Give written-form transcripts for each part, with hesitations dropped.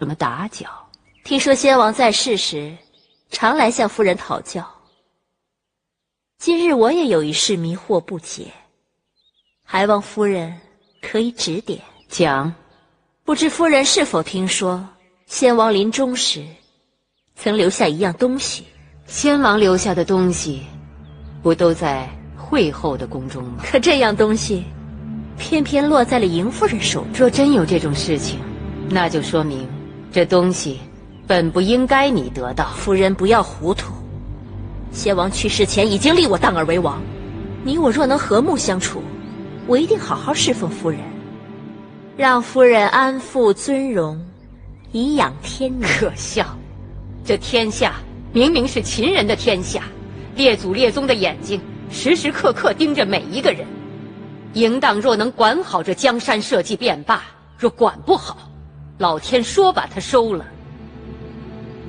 怎么打搅？听说先王在世时，常来向夫人讨教。今日我也有一事迷惑不解，还望夫人可以指点。讲。不知夫人是否听说，先王临终时，曾留下一样东西？先王留下的东西，不都在会后的宫中吗？可这样东西，偏偏落在了邢夫人手中。若真有这种事情，那就说明这东西本不应该你得到。夫人不要糊涂，先王去世前已经立我当儿为王，你我若能和睦相处，我一定好好侍奉夫人，让夫人安富尊荣，颐养天年。可笑，这天下明明是秦人的天下，列祖列宗的眼睛时时刻刻盯着每一个人。嬴荡若能管好这江山社稷便罢，若管不好，老天说把他收了，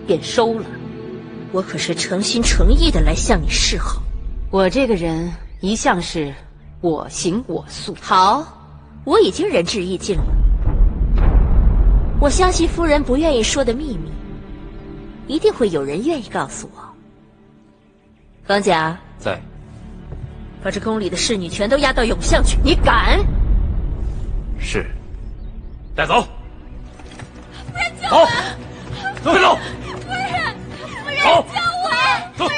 便收了。我可是诚心诚意的来向你示好。我这个人一向是我行我素。好，我已经仁至义尽了。我相信夫人不愿意说的秘密，一定会有人愿意告诉我。方甲在。把这宫里的侍女全都押到永巷去。你敢？是。带走。夫人救我！走，快走！夫人，夫人走救我！走，夫人，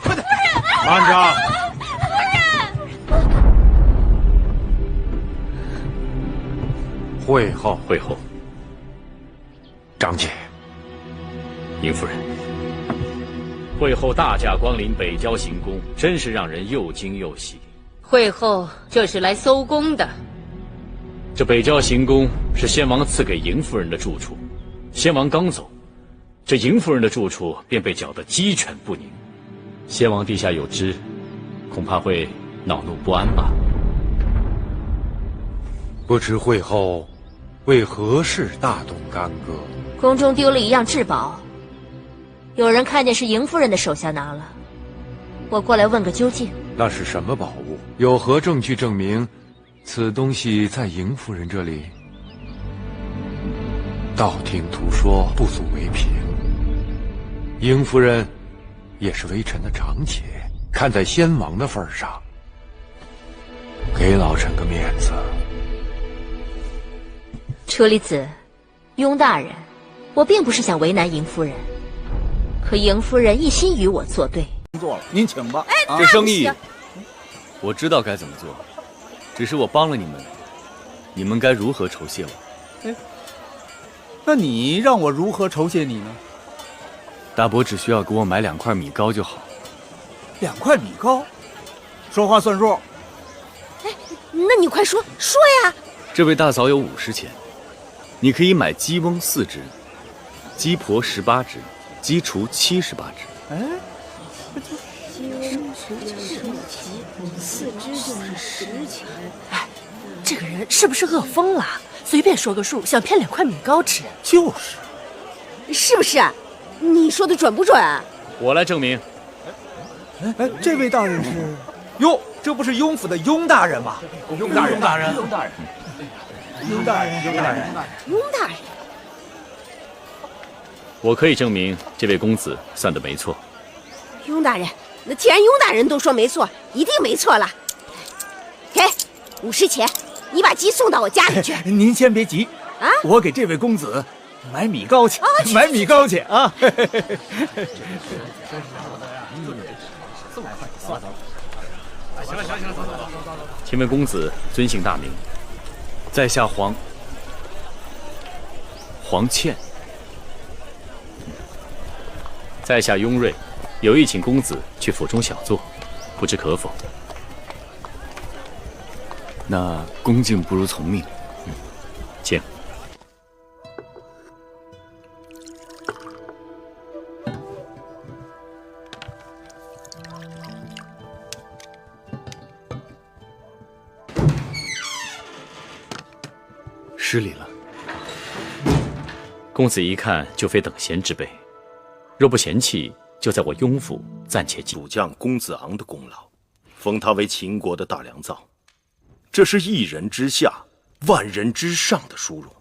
快点！慢着！夫人，会后，会后，张姐，嬴夫人，会后大驾光临北郊行宫，真是让人又惊又喜。会后这是来搜宫的。这北郊行宫是先王赐给嬴夫人的住处，先王刚走，这嬴夫人的住处便被搅得鸡犬不宁。先王陛下有知，恐怕会恼怒不安吧？不知会后为何事大动干戈？宫中丢了一样至宝，有人看见是嬴夫人的手下拿了，我过来问个究竟。那是什么宝物？有何证据证明此东西在嬴夫人这里？道听途说，不足为凭。嬴夫人也是微臣的长姐，看在先王的份上，给老臣个面子。车厘子，雍大人，我并不是想为难嬴夫人，可嬴夫人一心与我作对。工作了，您请吧。这生意我知道该怎么做，只是我帮了你们，你们该如何酬谢我？那你让我如何酬谢你呢？大伯只需要给我买2块米糕就好。2块米糕，说话算数。哎，那你快说呀！这位大嫂有50钱，你可以买鸡翁4只，鸡婆18只，鸡雏78只。哎，鸡翁4只就是10钱。哎，这个人是不是饿疯了？随便说个数，想骗2块米糕吃。就是，是不是？你说的准不准？我来证明。哎，这位大人是？哟，这不是雍府的雍大人吗？雍大人。雍大人，我可以证明这位公子算得没错。雍大人，那既然雍大人都说没错，一定没错了。给50钱，你把鸡送到我家里去。您先别急啊，我给这位公子买米糕去，去买米糕去啊！请问公子尊姓大名？在下黄倩。在下雍瑞，有意请公子去府中小坐，不知可否？那恭敬不如从命。请。失礼了。公子一看就非等闲之辈，若不嫌弃，就在我雍府暂且主将公子昂的功劳，封他为秦国的大良造，这是一人之下，万人之上的殊荣。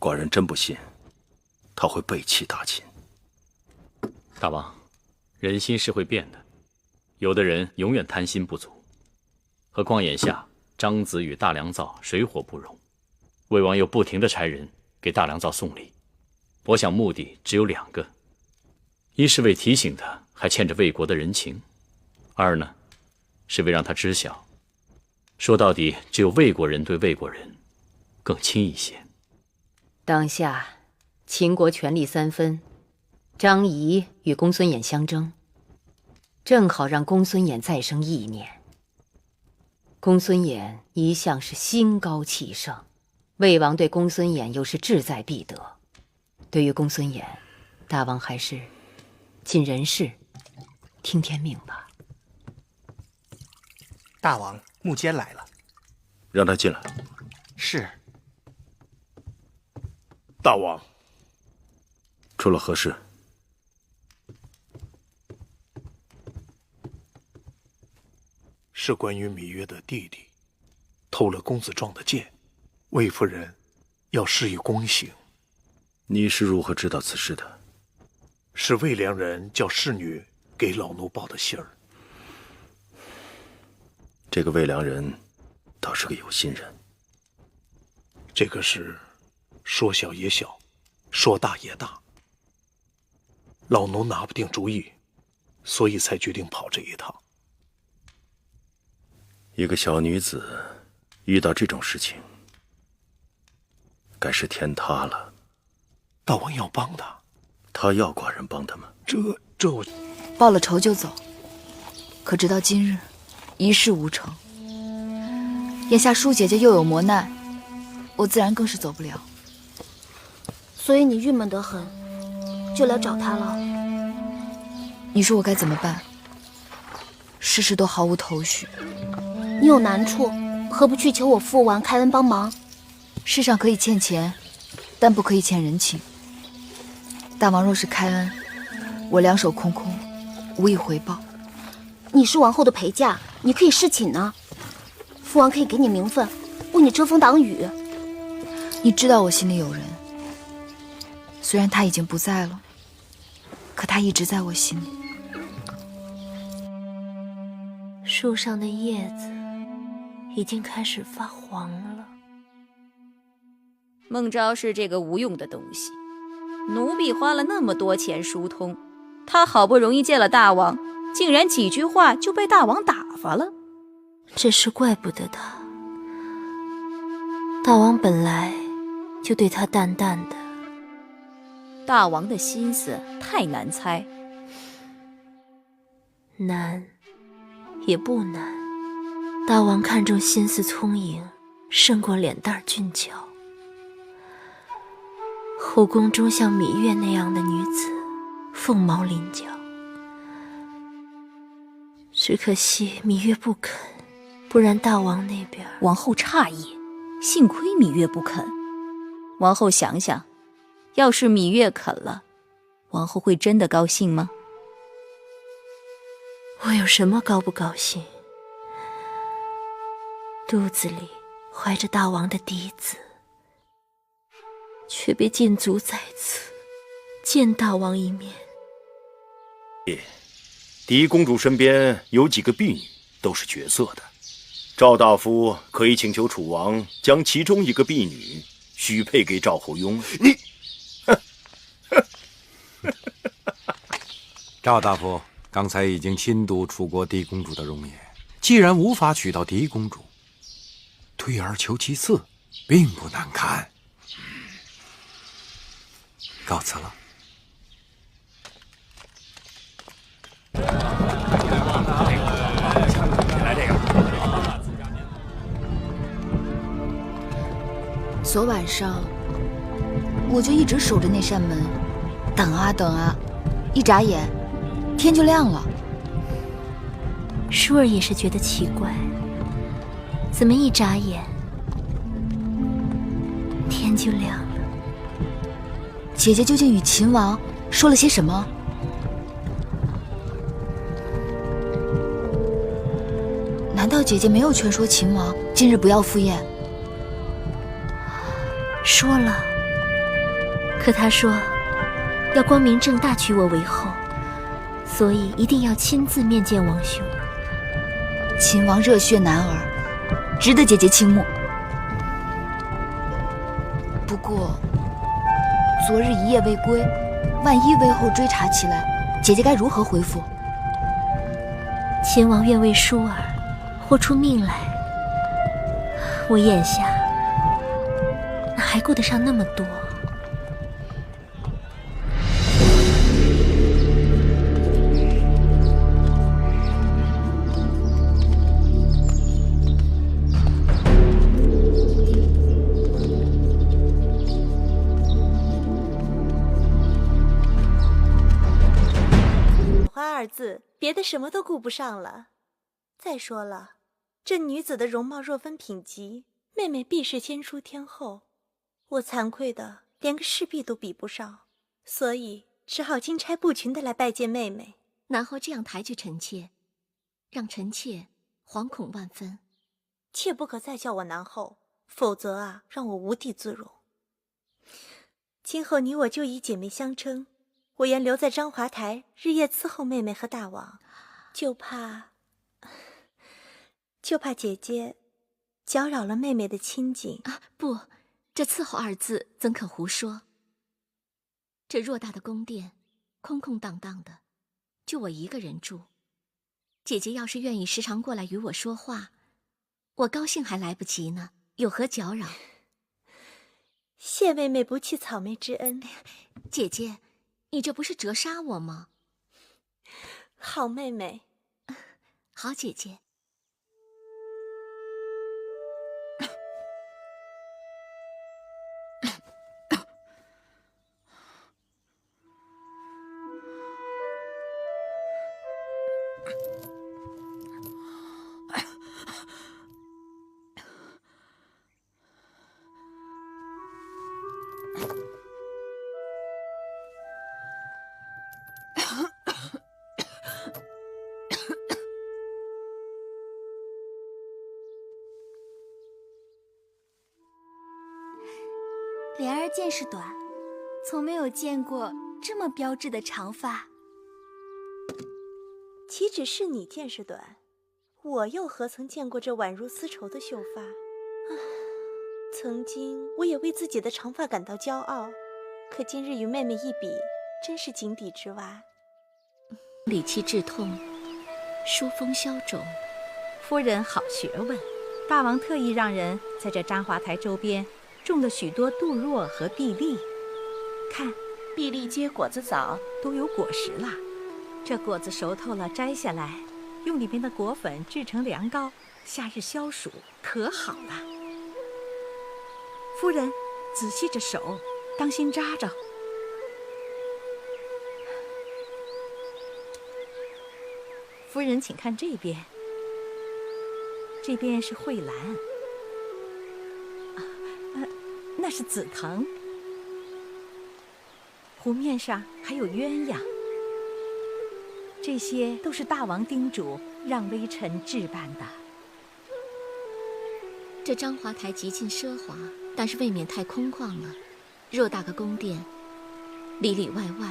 寡人真不信他会背弃大秦。大王，人心是会变的，有的人永远贪心不足。何况眼下张子与大良造水火不容，魏王又不停地差人给大良造送礼，我想目的只有2个：一是为提醒他还欠着魏国的人情；二呢，是为让他知晓，说到底只有魏国人对魏国人更亲一些。当下秦国权力3分，张仪与公孙衍相争，正好让公孙衍再生意念。公孙衍一向是心高气盛，魏王对公孙衍又是志在必得。对于公孙衍，大王还是尽人事，听天命吧。大王，穆坚来了。让他进来。是。大王，出了何事？是关于芈月的弟弟偷了公子壮的剑，魏夫人要施以宫刑。你是如何知道此事的？是魏良人叫侍女给老奴报的信儿。这个魏良人倒是个有心人。这个事说小也小，说大也大，老奴拿不定主意，所以才决定跑这一趟。一个小女子遇到这种事情，该是天塌了。大王要帮他，他要寡人帮他吗？这我报了仇就走，可直到今日，一事无成。眼下舒姐姐又有磨难，我自然更是走不了。所以你郁闷得很，就来找他了。你说我该怎么办？事事都毫无头绪。你有难处，何不去求我父王开恩帮忙？世上可以欠钱，但不可以欠人情。大王若是开恩，我两手空空，无以回报。你是王后的陪嫁，你可以侍寝呢。父王可以给你名分，为你遮风挡雨。你知道我心里有人，虽然他已经不在了，可他一直在我心里。树上的叶子已经开始发黄了。孟昭是这个无用的东西，奴婢花了那么多钱疏通，他好不容易见了大王，竟然几句话就被大王打发了。这是怪不得他，大王本来就对他淡淡的。大王的心思太难猜，难也不难。大王看重心思聪颖，胜过脸蛋俊俏。后宫中像芈月那样的女子，凤毛麟角。只可惜芈月不肯，不然大王那边……王后诧异，幸亏芈月不肯。王后想想，要是芈月肯了，王后会真的高兴吗？我有什么高不高兴？肚子里怀着大王的嫡子，却被禁足在此，见大王一面。嫡公主身边有几个婢女，都是绝色的。赵大夫可以请求楚王将其中一个婢女许配给赵后庸。你，赵大夫刚才已经亲睹楚国嫡公主的容颜，既然无法娶到嫡公主，退而求其次，并不难看。告辞了。来这个。昨晚上我就一直守着那扇门，等啊等啊，一眨眼天就亮了。舒儿也是觉得奇怪，怎么一眨眼天就亮了？姐姐究竟与秦王说了些什么？难道姐姐没有劝说秦王今日不要赴宴？说了，可他说要光明正大娶我为后，所以一定要亲自面见王兄。秦王热血男儿，值得姐姐倾慕。不过，昨日一夜未归，万一魏后追查起来，姐姐该如何回复？秦王愿为舒儿豁出命来，我眼下哪还顾得上那么多？二字，别的什么都顾不上了。再说了，这女子的容貌若分品级，妹妹必是千淑天后，我惭愧的连个侍婢都比不上，所以只好金钗不群的来拜见妹妹。南后这样抬举臣妾，让臣妾惶恐万分。切不可再叫我南后，否则啊，让我无地自容。今后你我就以姐妹相称。我愿留在章华台，日夜伺候妹妹和大王，就怕姐姐搅扰了妹妹的清静。不，这伺候二字怎可胡说？这偌大的宫殿，空空荡荡的，就我一个人住。姐姐要是愿意时常过来与我说话，我高兴还来不及呢，有何搅扰？谢妹妹不弃草莓之恩。姐姐，你这不是折杀我吗？好妹妹，好姐姐。莲儿见识短，从没有见过这么标致的长发。岂止是你见识短，我又何曾见过这宛如丝绸的秀发？曾经我也为自己的长发感到骄傲，可今日与妹妹一比，真是井底之蛙。理气治痛，疏风消肿。夫人好学问，大王特意让人在这章华台周边种了许多杜若和碧丽，看，碧丽结果子早，都有果实了。这果子熟透了，摘下来，用里面的果粉制成凉糕，夏日消暑，可好了。夫人，仔细着手，当心扎着。夫人，请看这边，这边是蕙兰。那是紫藤，湖面上还有鸳鸯，这些都是大王叮嘱让微臣置办的。这章华台极尽奢华，但是未免太空旷了。偌大个宫殿，里里外外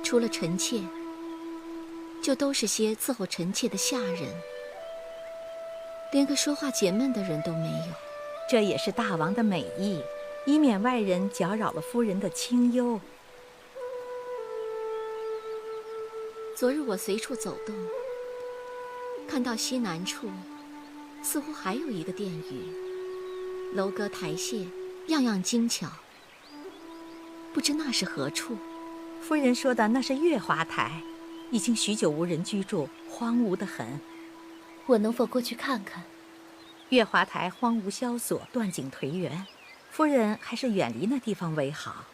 除了臣妾，就都是些伺候臣妾的下人，连个说话解闷的人都没有。这也是大王的美意，以免外人搅扰了夫人的清幽。昨日我随处走动，看到西南处似乎还有一个殿宇，楼阁台榭样样精巧，不知那是何处。夫人说的那是月华台，已经许久无人居住，荒芜得很。我能否过去看看？月华台荒芜萧索，断井颓垣，夫人还是远离那地方为好。